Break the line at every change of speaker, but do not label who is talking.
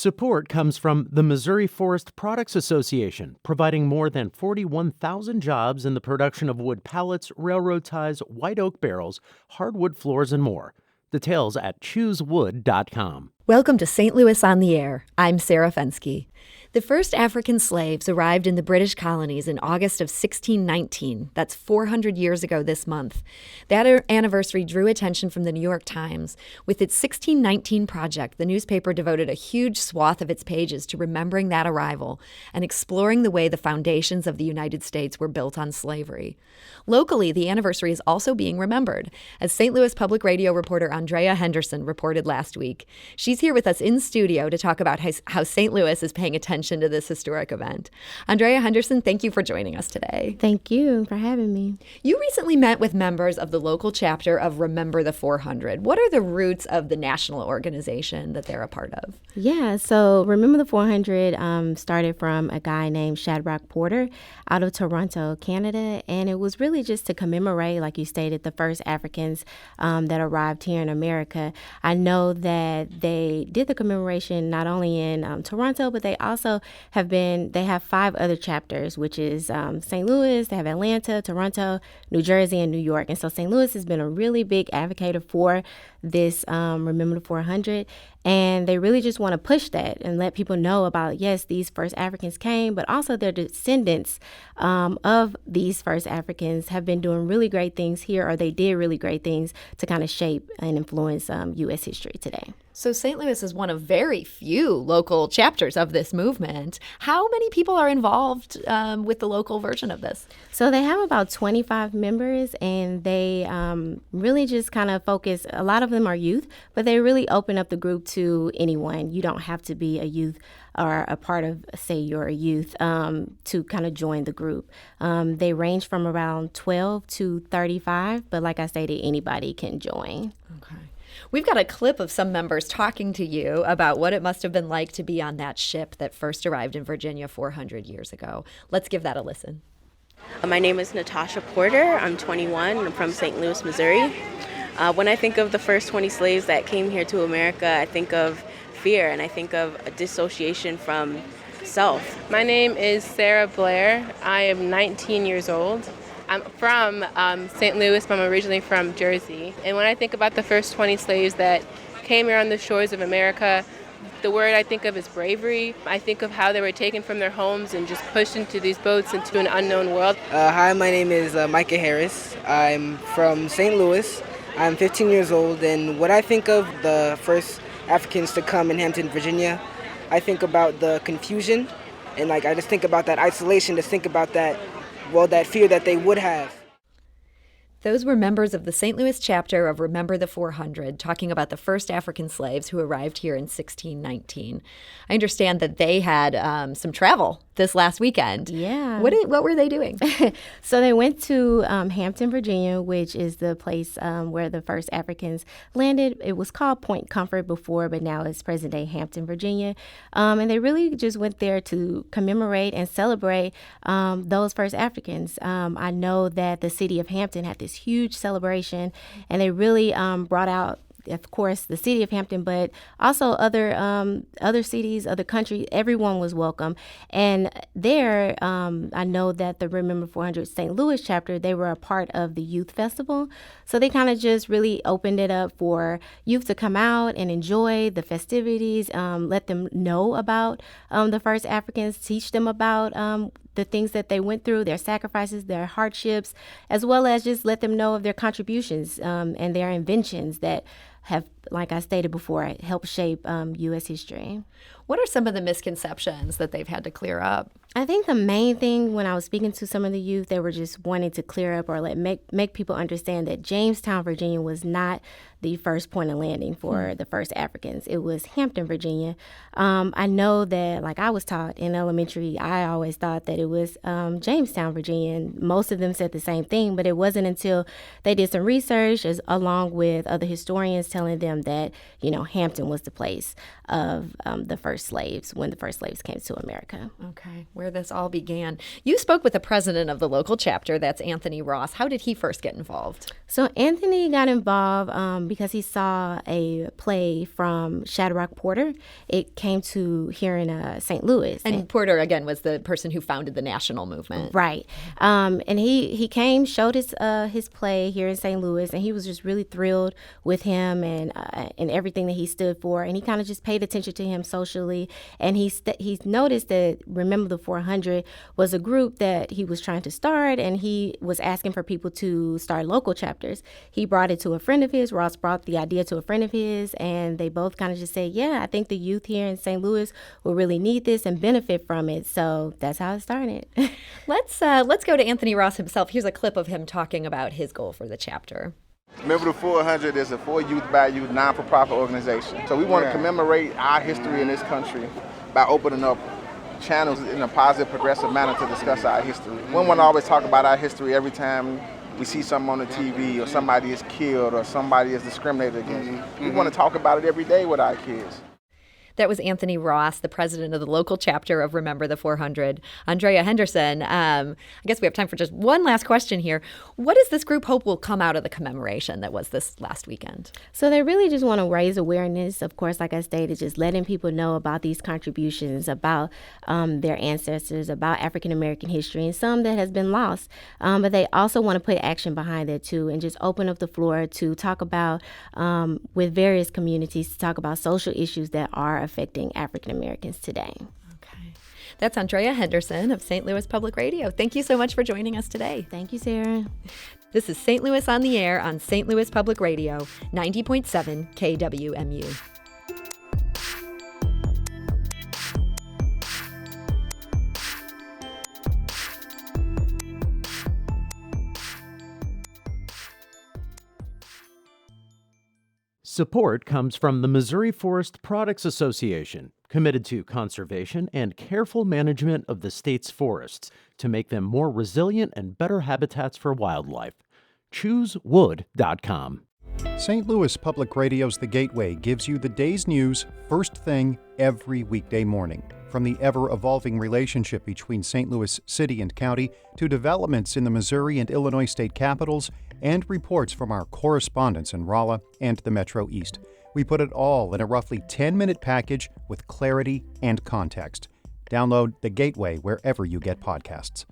Support comes from the Missouri Forest Products Association, providing more than 41,000 jobs in the production of wood pallets, railroad ties, white oak barrels, hardwood floors, and more. Details at choosewood.com.
Welcome to St. Louis on the Air. I'm Sarah Fenske. The first African slaves arrived in the British colonies in August of 1619. That's 400 years ago this month. That anniversary drew attention from the New York Times. With its 1619 project, the newspaper devoted a huge swath of its pages to remembering that arrival and exploring the way the foundations of the United States were built on slavery. Locally, the anniversary is also being remembered, as St. Louis Public Radio reporter Andrea Henderson reported last week. She's here with us in studio to talk about how St. Louis is paying attention to this historic event. Andrea Henderson, thank you for joining us today.
Thank you for having me.
You recently met with members of the local chapter of Remember the 400. What are the roots of the national organization that they're a part of?
Yeah, so Remember the 400 started from a guy named Shadrach Porter out of Toronto, Canada, and it was really just to commemorate, like you stated, the first Africans that arrived here in America. I know that they did the commemoration not only in Toronto, but they also they have 5 other chapters, which is St. Louis, they have Atlanta, Toronto, New Jersey, and New York. And so St. Louis has been a really big advocate for this Remember the 400. And they really just want to push that and let people know about, yes, these first Africans came, but also their descendants of these first Africans have been doing really great things here, or they did really great things to kind of shape and influence U.S. history today.
So St. Louis is one of very few local chapters of this movement. How many people are involved with the local version of this?
So they have about 25 members, and they really just kind of focus. A lot of them are youth, but they really open up the group to anyone. You don't have to be a youth or a part of, say, you're a youth to kind of join the group. They range from around 12 to 35, but like I stated, anybody can join.
Okay. We've got a clip of some members talking to you about what it must have been like to be on that ship that first arrived in Virginia 400 years ago. Let's give that a listen.
My name is Natasha Porter. I'm 21. I'm from St. Louis, Missouri. When I think of the first 20 slaves that came here to America, I think of fear, and I think of a dissociation from self.
My name is Sarah Blair. I am 19 years old. I'm from St. Louis, but I'm originally from Jersey. And when I think about the first 20 slaves that came here on the shores of America, the word I think of is bravery. I think of how they were taken from their homes and just pushed into these boats into an unknown world.
Hi, my name is Micah Harris. I'm from St. Louis. I'm 15 years old, and when I think of the first Africans to come in Hampton, Virginia, I think about the confusion, and I just think about that isolation, to think about that fear that they would have.
Those were members of the St. Louis chapter of Remember the 400, talking about the first African slaves who arrived here in 1619. I understand that they had some travel this last weekend.
Yeah.
What were they doing?
So they went to Hampton, Virginia, which is the place where the first Africans landed. It was called Point Comfort before, but now it's present-day Hampton, Virginia. And they really just went there to commemorate and celebrate those first Africans. I know that the city of Hampton had this huge celebration, and they really brought out, of course, the city of Hampton, but also other cities, other countries. Everyone was welcome. And there, I know that the Remember 400 St. Louis chapter, they were a part of the youth festival. So they kind of just really opened it up for youth to come out and enjoy the festivities, let them know about the first Africans, teach them about the things that they went through, their sacrifices, their hardships, as well as just let them know of their contributions and their inventions that have, like I stated before, helped shape U.S. history.
What are some of the misconceptions that they've had to clear up?
I think the main thing when I was speaking to some of the youth, they were just wanting to clear up or make people understand that Jamestown, Virginia was not the first point of landing for the first Africans. It was Hampton, Virginia. I know that, like I was taught in elementary, I always thought that it was Jamestown, Virginia, and most of them said the same thing, but it wasn't until they did some research along with other historians telling them that, Hampton was the place of the first slaves when the first slaves came to America.
Okay, where this all began. You spoke with the president of the local chapter, that's Anthony Ross. How did he first get involved?
So Anthony got involved because he saw a play from Shadrach Porter. It came to here in St. Louis.
And Porter, again, was the person who founded the national movement.
Right. And he came, showed his play here in St. Louis, and he was just really thrilled with him and everything that he stood for. And he kind of just paid attention to him socially. And he noticed that Remember the 400 was a group that he was trying to start, and he was asking for people to start local chapters. He brought it to a friend of his. Ross brought the idea to a friend of his, and they both kind of just said, yeah, I think the youth here in St. Louis will really need this and benefit from it. So that's how it started.
Let's go to Anthony Ross himself. Here's a clip of him talking about his goal for the chapter.
Remember the 400 is a for youth by youth non-for-profit organization. So we want to commemorate our history in this country by opening up channels in a positive, progressive manner to discuss our history. We don't want to always talk about our history every time we see something on the TV or somebody is killed or somebody is discriminated against. We want to talk about it every day with our kids.
That was Anthony Ross, the president of the local chapter of Remember the 400. Andrea Henderson, I guess we have time for just one last question here. What does this group hope will come out of the commemoration that was this last weekend?
So they really just want to raise awareness, of course, like I stated, just letting people know about these contributions, about their ancestors, about African-American history, and some that has been lost. But they also want to put action behind it, too, and just open up the floor to talk about, with various communities, to talk about social issues that are affecting African Americans today.
Okay. That's Andrea Henderson of St. Louis Public Radio. Thank you so much for joining us today.
Thank you, Sarah.
This is St. Louis on the Air on St. Louis Public Radio, 90.7 KWMU.
Support comes from the Missouri Forest Products Association, committed to conservation and careful management of the state's forests to make them more resilient and better habitats for wildlife. ChooseWood.com.
St. Louis Public Radio's The Gateway gives you the day's news first thing every weekday morning. From the ever-evolving relationship between St. Louis City and County to developments in the Missouri and Illinois state capitals and reports from our correspondents in Rolla and the Metro East. We put it all in a roughly 10-minute package with clarity and context. Download The Gateway wherever you get podcasts.